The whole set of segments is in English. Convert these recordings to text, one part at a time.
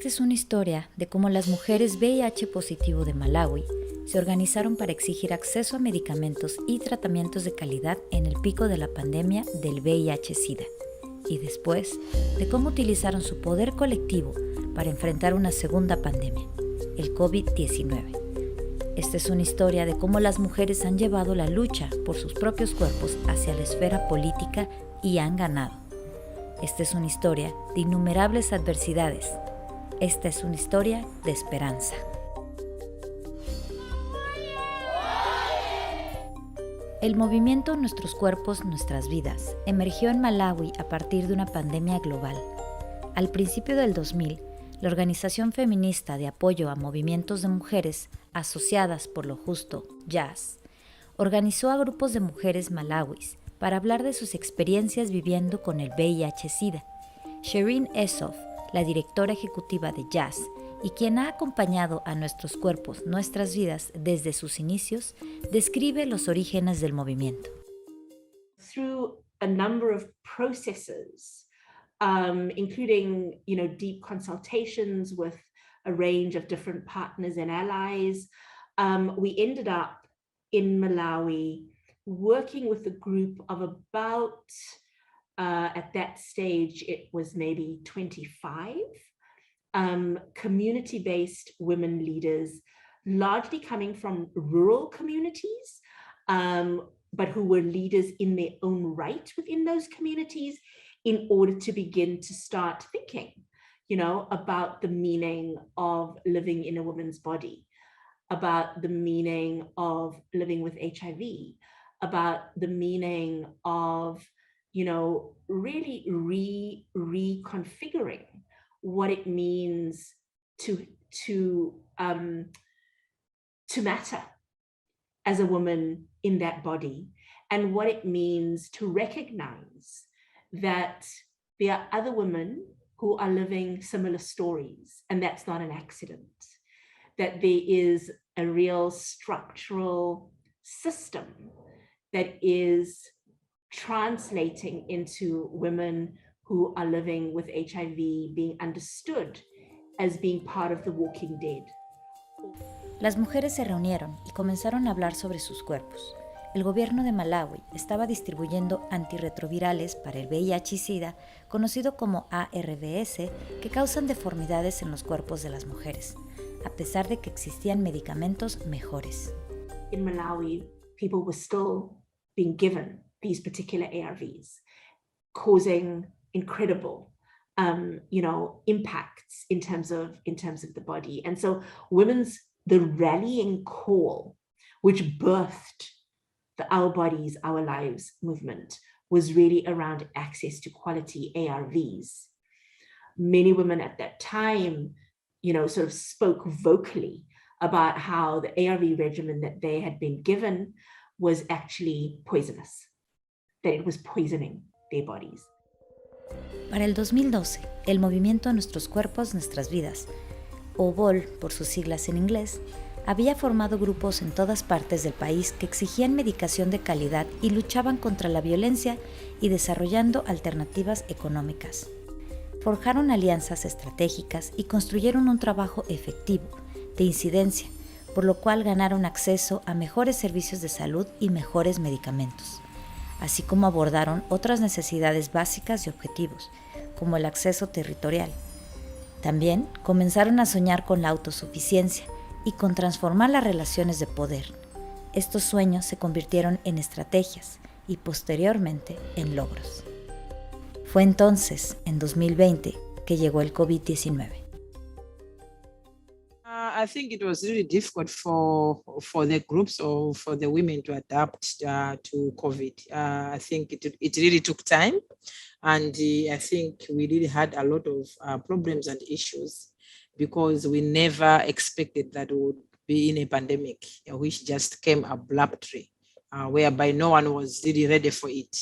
Esta es una historia de cómo las mujeres VIH positivo de Malaui se organizaron para exigir acceso a medicamentos y tratamientos de calidad en el pico de la pandemia del VIH-Sida, y después de cómo utilizaron su poder colectivo para enfrentar una segunda pandemia, el COVID-19. Esta es una historia de cómo las mujeres han llevado la lucha por sus propios cuerpos hacia la esfera política y han ganado. Esta es una historia de innumerables adversidades. Esta es una historia de esperanza. El movimiento Nuestros Cuerpos, Nuestras Vidas emergió en Malaui a partir de una pandemia global. Al principio del 2000, la organización feminista de apoyo a movimientos de mujeres asociadas por lo justo, Vidas, organizó a grupos de mujeres malauis para hablar de sus experiencias viviendo con el VIH-Sida. Shireen Essof, la directora ejecutiva de Vidas y quien ha acompañado a Nuestros Cuerpos, Nuestras Vidas desde sus inicios, describe los orígenes del movimiento. Through a number of processes, including, deep consultations with a range of different partners and allies, we ended up in Malawi working with a group of about, at that stage, it was maybe 25 community-based women leaders, largely coming from rural communities, but who were leaders in their own right within those communities, in order to begin to start thinking, about the meaning of living in a woman's body, about the meaning of living with HIV, about the meaning of, really reconfiguring what it means to matter as a woman in that body, and what it means to recognize that there are other women who are living similar stories, and that's not an accident, that there is a real structural system that is translating into women who are living with HIV being understood as being part of the walking dead. Las mujeres se reunieron y comenzaron a hablar sobre sus cuerpos. El gobierno de Malaui estaba distribuyendo antirretrovirales para el VIH y SIDA, conocido como ARVS, que causan deformidades en los cuerpos de las mujeres, a pesar de que existían medicamentos mejores. In Malawi, people were still being given these particular ARVs, causing incredible impacts in terms of the body. And so the rallying call, which birthed the Our Bodies, Our Lives movement, was really around access to quality ARVs. Many women at that time, sort of spoke vocally about how the ARV regimen that they had been given was actually poisonous, that it was poisoning their bodies. Para el 2012, el movimiento Nuestros Cuerpos, Nuestras Vidas, o VOL por sus siglas en inglés, había formado grupos en todas partes del país que exigían medicación de calidad y luchaban contra la violencia y desarrollando alternativas económicas. Forjaron alianzas estratégicas y construyeron un trabajo efectivo, de incidencia, por lo cual ganaron acceso a mejores servicios de salud y mejores medicamentos, así como abordaron otras necesidades básicas y objetivos, como el acceso territorial. También comenzaron a soñar con la autosuficiencia y con transformar las relaciones de poder. Estos sueños se convirtieron en estrategias y posteriormente en logros. Fue entonces, en 2020, que llegó el COVID-19. I think it was really difficult for the groups or for the women to adapt to COVID. I think it really took time, and I think we really had a lot of problems and issues because we never expected that we would be in a pandemic, which just came abruptly, whereby no one was really ready for it.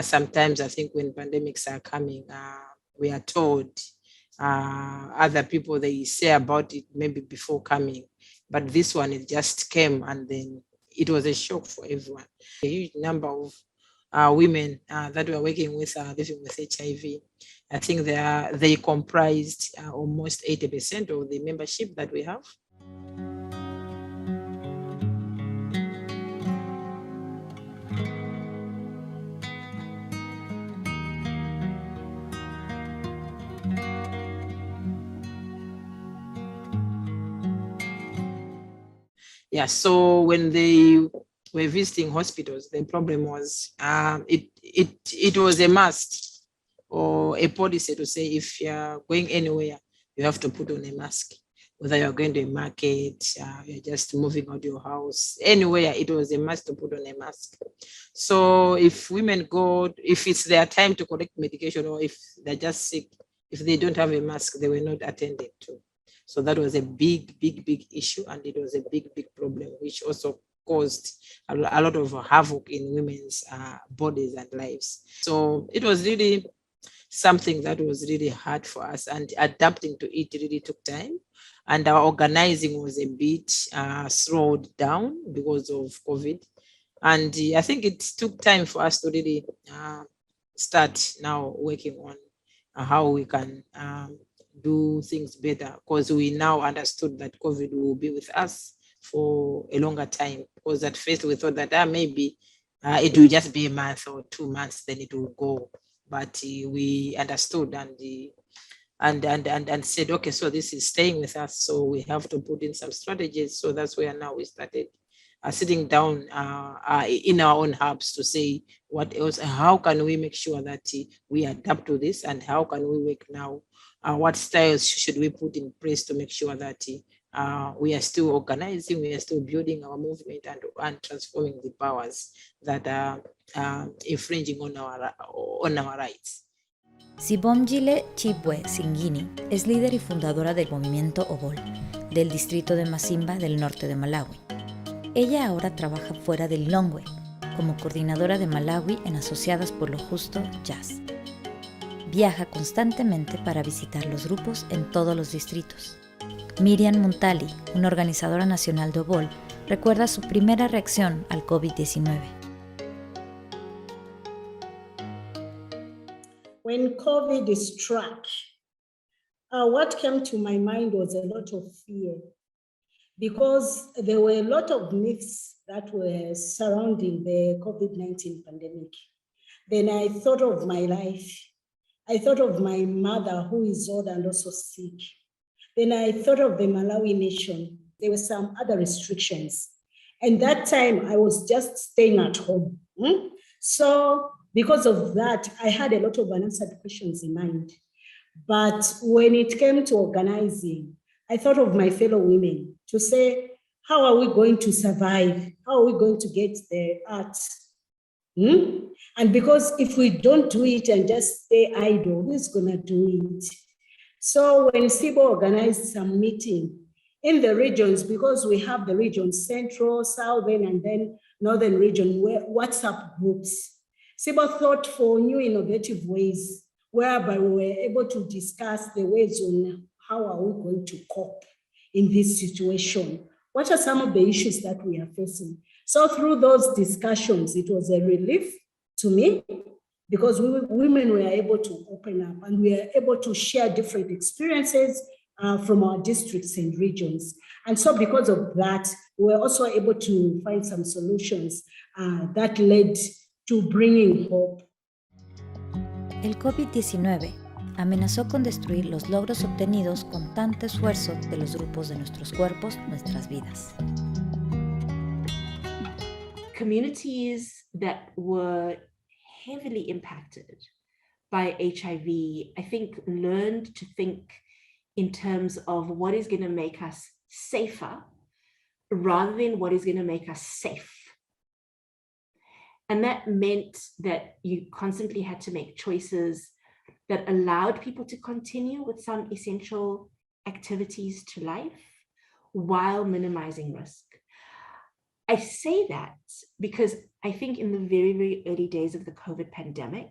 Sometimes I think when pandemics are coming, we are told other people, they say about it maybe before coming, but this one, it just came, and then it was a shock for everyone. A huge number of women that were working with living with HIV. I think they comprised almost 80% of the membership that we have. Yeah, so when they were visiting hospitals, the problem was it was a must or a policy to say if you're going anywhere, you have to put on a mask. Whether you're going to a market, you're just moving out your house, anywhere, it was a must to put on a mask. So if women go, if it's their time to collect medication or if they're just sick, if they don't have a mask, they were not attended to. So that was a big issue, and it was a big problem, which also caused a lot of havoc in women's bodies and lives. So it was really something that was really hard for us, and adapting to it really took time. And our organizing was a bit slowed down because of COVID. And I think it took time for us to really start now working on how we can do things better, because we now understood that COVID will be with us for a longer time. Because at first we thought that maybe it will just be a month or 2 months, then it will go. But we understood and said, okay, so this is staying with us, so we have to put in some strategies. So that's where now we started sitting down in our own hubs to say what else, how can we make sure that we adapt to this, and how can we work now, what styles should we put in place to make sure that we are still organizing, we are still building our movement and transforming the powers that are infringing on our rights. Sibomjile Chibwe Singini es líder y fundadora del movimiento Obol, del distrito de Masimba del norte de Malaui. Ella ahora trabaja fuera del Lilongwe, como coordinadora de Malaui en Asociadas por lo Justo Jazz. Viaja constantemente para visitar los grupos en todos los distritos. Miriam Muntali, una organizadora nacional de Obol, recuerda su primera reacción al COVID-19. When COVID struck, what came to my mind was a lot of fear, because there were a lot of myths that were surrounding the COVID-19 pandemic. Then I thought of my life. I thought of my mother, who is old and also sick. Then I thought of the Malawi nation. There were some other restrictions. And that time I was just staying at home. So because of that, I had a lot of unanswered questions in mind. But when it came to organizing, I thought of my fellow women to say, how are we going to survive? How are we going to get the art? And because if we don't do it and just stay idle, who's gonna do it? So when SIBO organized some meeting in the regions, because we have the regions, Central, Southern, and then Northern region, WhatsApp groups, SIBO thought for new innovative ways whereby we were able to discuss the ways on how are we going to cope in this situation. What are some of the issues that we are facing? So through those discussions, it was a relief to me, because women were able to open up and we were able to share different experiences from our districts and regions. And so because of that, we were also able to find some solutions that led to bringing hope. El COVID-19 amenazó con destruir los logros obtenidos con tanto esfuerzo de los grupos de Nuestros Cuerpos, Nuestras Vidas. Communities that were heavily impacted by HIV, I think, learned to think in terms of what is going to make us safer rather than what is going to make us safe. And that meant that you constantly had to make choices that allowed people to continue with some essential activities to life while minimizing risk. I say that because I think in the very, very early days of the COVID pandemic,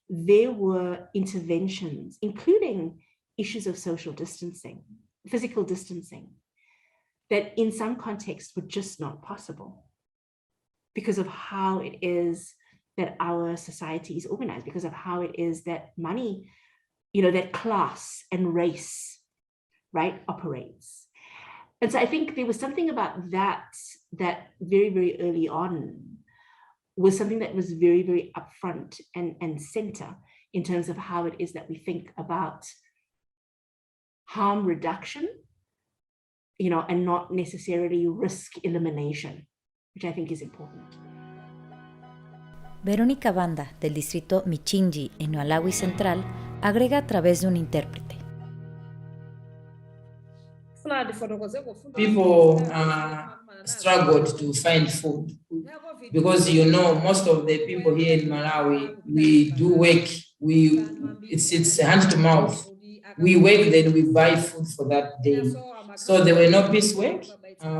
there were interventions, including issues of social distancing, physical distancing, that in some contexts were just not possible because of how it is that our society is organized, because of how it is that money, you know, that class and race, right, operates. And so I think there was something about that very, very early on was something that was very, very upfront and center in terms of how it is that we think about harm reduction, you know, and not necessarily risk elimination, which I think is important. Verónica Banda, del distrito Michinji en Malaui Central, agrega a través de un intérprete. People struggled to find food because, you know, most of the people here in Malawi, we do work. It's hand to mouth. We work, then we buy food for that day. So there were no piecework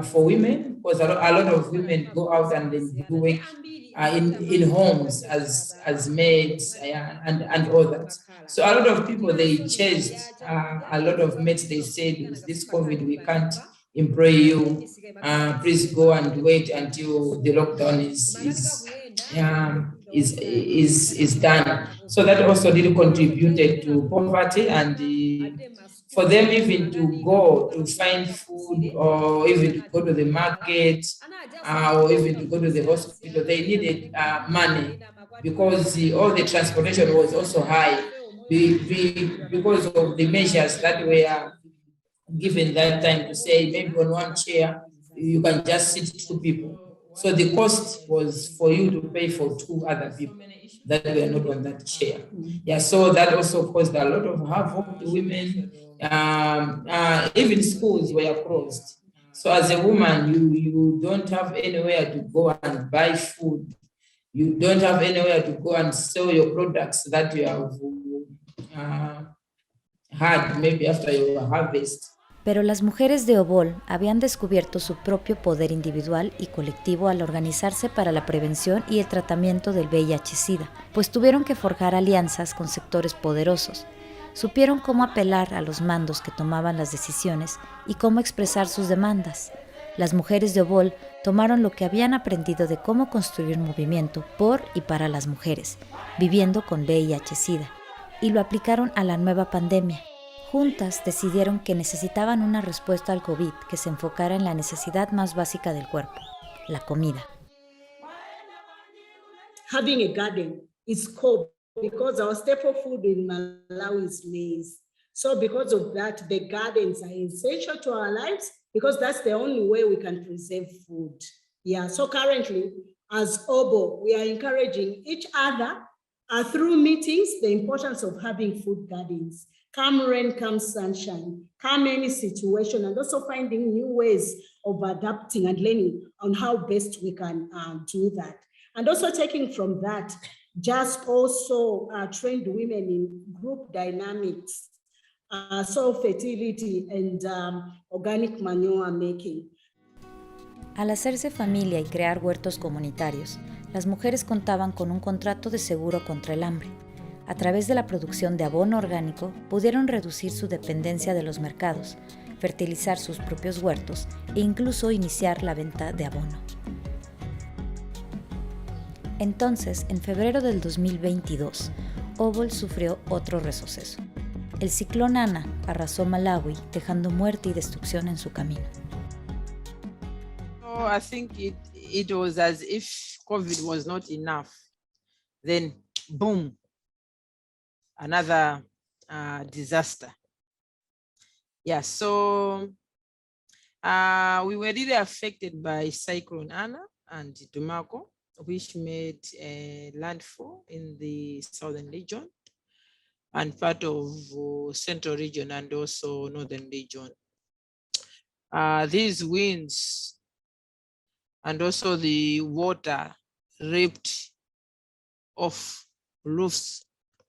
for women, because a lot of women go out and then do work in homes as maids and all that. So a lot of people, they changed. A lot of mates, they said, with this COVID, we can't employ you. Please go and wait until the lockdown is done. So that also did contributed to poverty, and for them even to go to find food, or even to go to the market, or even to go to the hospital, they needed money, because all the transportation was also high because of the measures that were given that time, to say maybe on one chair you can just sit two people. So the cost was for you to pay for two other people that were not on that chair. Yeah, so that also caused a lot of havoc to women. Even schools were closed. So as a woman, you don't have anywhere to go and buy food. You don't have anywhere to go and sell your products that you have had maybe after your harvest. Pero las mujeres de Obol habían descubierto su propio poder individual y colectivo al organizarse para la prevención y el tratamiento del VIH-Sida, pues tuvieron que forjar alianzas con sectores poderosos. Supieron cómo apelar a los mandos que tomaban las decisiones y cómo expresar sus demandas. Las mujeres de Obol tomaron lo que habían aprendido de cómo construir un movimiento por y para las mujeres, viviendo con VIH-Sida, y lo aplicaron a la nueva pandemia. Juntas decidieron que necesitaban una respuesta al COVID que se enfocara en la necesidad más básica del cuerpo, la comida. Having a garden is core because our staple food in Malawi is maize. So because of that, the gardens are essential to our lives because that's the only way we can preserve food. Yeah, so currently, as OBO, we are encouraging each other through meetings, the importance of having food gardens. Come rain, come sunshine, come any situation, and also finding new ways of adapting and learning on how best we can do that. And also taking from that, just also trained women in group dynamics, soil fertility and organic manure making. Al hacerse familia y crear huertos comunitarios, las mujeres contaban con un contrato de seguro contra el hambre. A través de la producción de abono orgánico, pudieron reducir su dependencia de los mercados, fertilizar sus propios huertos e incluso iniciar la venta de abono. Entonces, en febrero del 2022, Obol sufrió otro retroceso. El ciclón Ana arrasó Malaui, dejando muerte y destrucción en su camino. So I think it was as if COVID was not enough. Then, boom. Another disaster. Yeah, so we were really affected by Cyclone Ana and Dumako, which made landfall in the southern region and part of central region and also northern region. These winds and also the water ripped off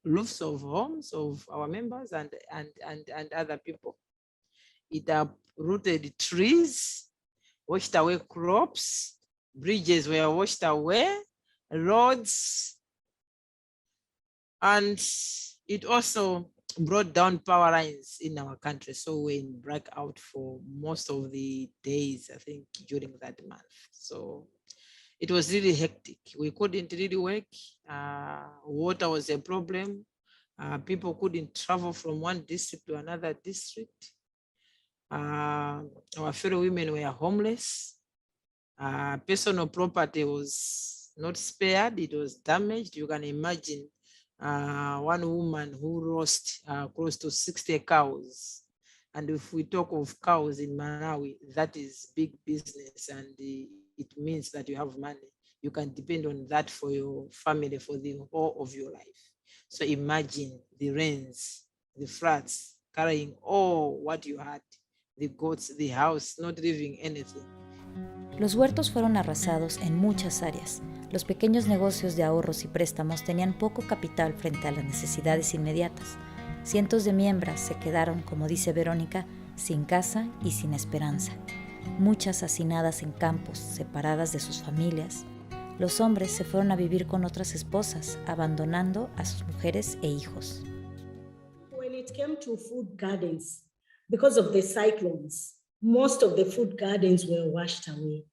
roofs of homes of our members and other people. It uprooted trees, washed away crops, bridges were washed away, roads, and it also brought down power lines in our country. So we're in blackout for most of the days, I think, during that month. So it was really hectic. We couldn't really work. Water was a problem. People couldn't travel from one district to another district. Our fellow women were homeless. Personal property was not spared, it was damaged. You can imagine one woman who lost close to 60 cows. And if we talk of cows in Malawi, that is big business, and it means that you have money. You can depend on that for your family for the whole of your life. So imagine the rains, the floods, carrying all what you had, the goats, the house, not leaving anything. Los huertos fueron arrasados en muchas áreas. Los pequeños negocios de ahorros y préstamos tenían poco capital frente a las necesidades inmediatas. Cientos de miembros se quedaron, como dice Verónica, sin casa y sin esperanza. Muchas hacinadas en campos, separadas de sus familias. Los hombres se fueron a vivir con otras esposas, abandonando a sus mujeres e hijos. When it came to food gardens, because of the cyclones, most of the food gardens were washed away,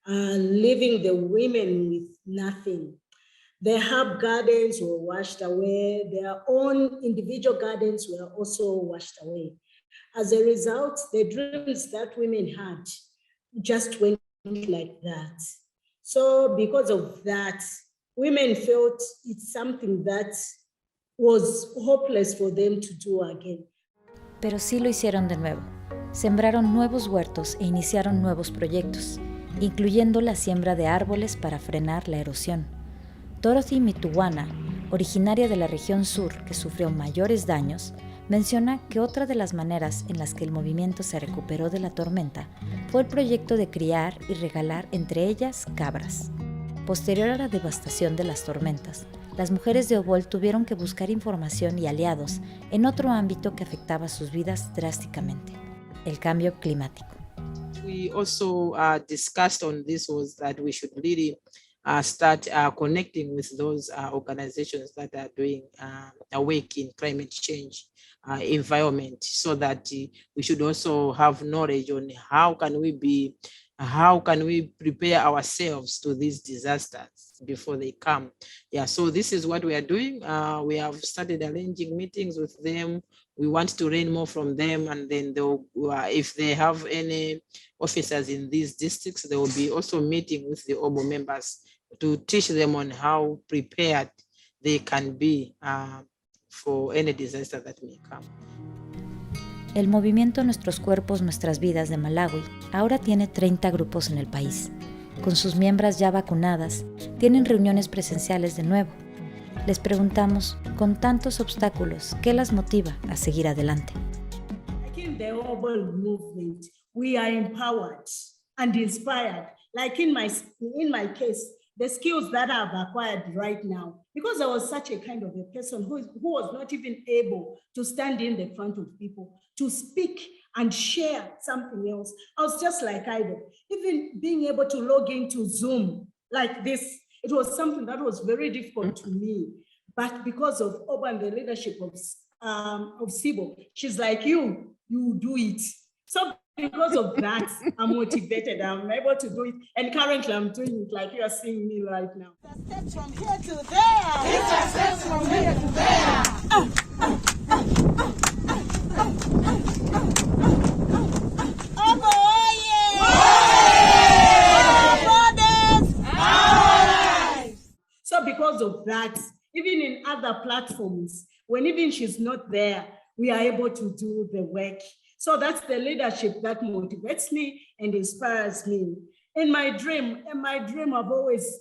leaving the women with nothing. The herb gardens were washed away. Their own individual gardens were also washed away. As a result, the dreams that women had just went like that. So because of that, women felt it's something that was hopeless for them to do again. Pero sí lo hicieron de nuevo. Sembraron nuevos huertos e iniciaron nuevos proyectos, incluyendo la siembra de árboles para frenar la erosión. Dorothy Mituwana, originaria de la región sur que sufrió mayores daños, menciona que otra de las maneras en las que el movimiento se recuperó de la tormenta fue el proyecto de criar y regalar entre ellas cabras. Posterior a la devastación de las tormentas, las mujeres de Obol tuvieron que buscar información y aliados en otro ámbito que afectaba sus vidas drásticamente, el cambio climático. We also discussed on this was that we should really start connecting with those organizations that are doing work in climate change environment, so that we should also have knowledge on how can we prepare ourselves to these disasters before they come. Yeah, so this is what we are doing. We have started arranging meetings with them. We want to learn more from them, and then if they have any officers in these districts, they will be also meeting with the OBO members to teach them on how prepared they can be for any disaster that may come. El movimiento Nuestros Cuerpos, Nuestras Vidas de Malaui ahora tiene 30 grupos en el país. Con sus miembros ya vacunadas, tienen reuniones presenciales de nuevo. Les preguntamos, con tantos obstáculos, ¿qué las motiva a seguir adelante? Like in the global movement, we are empowered and inspired. Like in my case, the skills that I've acquired right now, because I was such a kind of a person who was not even able to stand in the front of people, to speak and share something else. I was just like idle. Even being able to log into Zoom like this, it was something that was very difficult to me. But because of Oba and the leadership of Sibo, she's like, you do it. So because of that, I'm motivated. I'm able to do it. And currently I'm doing it like you are seeing me right now. Steps from here to there. It's a steps from here to there. So because of that, even in other platforms, when even she's not there, we are able to do the work. So that's the leadership that motivates me and inspires me. In my dream, I've always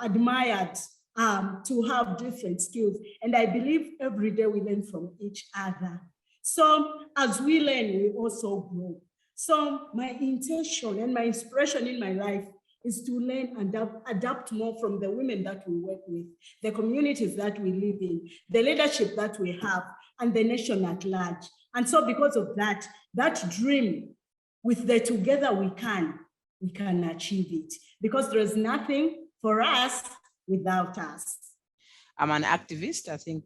admired to have different skills. And I believe every day we learn from each other. So as we learn, we also grow. So my intention and my inspiration in my life is to learn and adapt more from the women that we work with, the communities that we live in, the leadership that we have, and the nation at large. And so because of that dream, with the together we can achieve it. Because there is nothing for us without us. I'm an activist. I think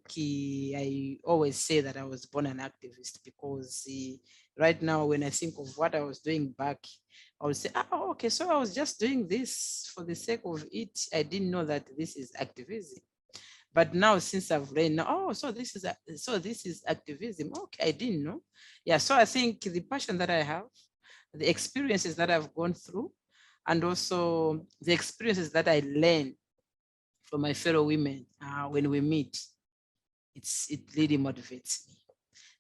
I always say that I was born an activist because right now when I think of what I was doing back, I would say, oh, okay, so I was just doing this for the sake of it. I didn't know that this is activism. But now since I've learned, oh, so this is activism. Okay, I didn't know. Yeah, so I think the passion that I have, the experiences that I've gone through, and also the experiences that I learned from my fellow women when we meet, it really motivates me.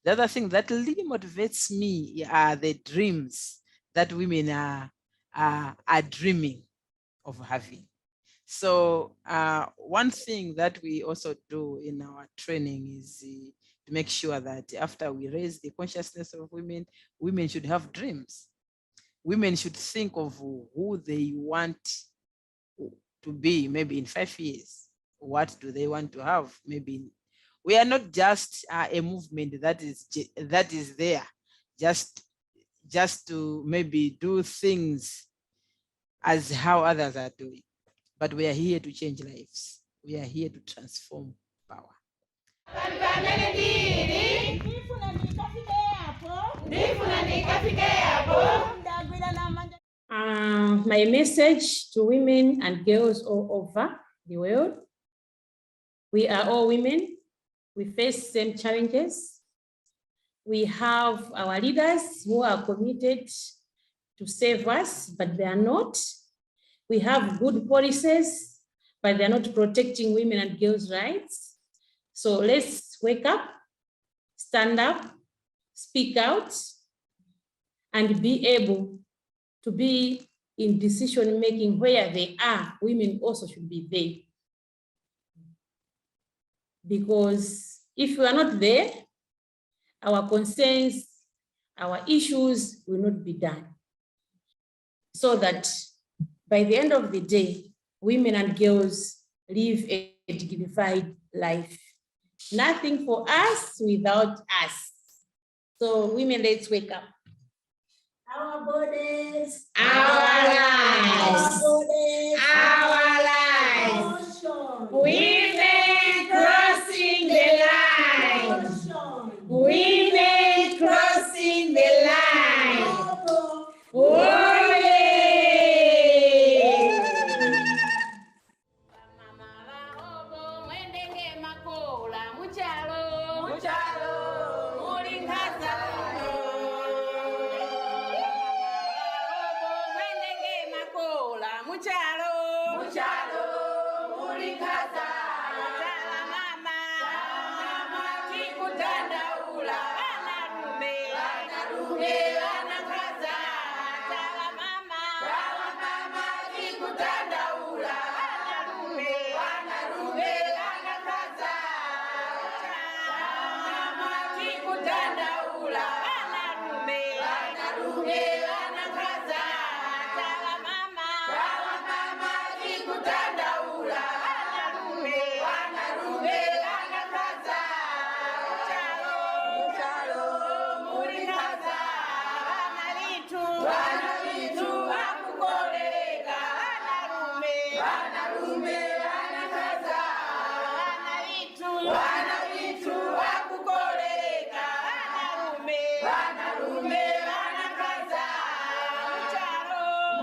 The other thing that really motivates me are the dreams that women are dreaming of having. So one thing that we also do in our training is to make sure that after we raise the consciousness of women, women should have dreams. Women should think of who they want to be maybe in 5 years. What do they want to have? Maybe we are not just a movement that is there just to maybe do things as how others are doing, but we are here to change lives. We are here to transform power. My message to women and girls all over the world: we are all women. We face same challenges. We have our leaders who are committed to save us, but they are not. We have good policies, but they're not protecting women and girls' rights. So let's wake up, stand up, speak out, and be able to be in decision-making where they are. Women also should be there. Because if we are not there, our concerns, our issues will not be done. So that by the end of the day, women and girls live a dignified life. Nothing for us without us. So women, let's wake up. Our bodies, Our lives. our bodies, Our lives. motion, Women crossing the line. motion, Women crossing the line. motion.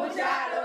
Muchalo.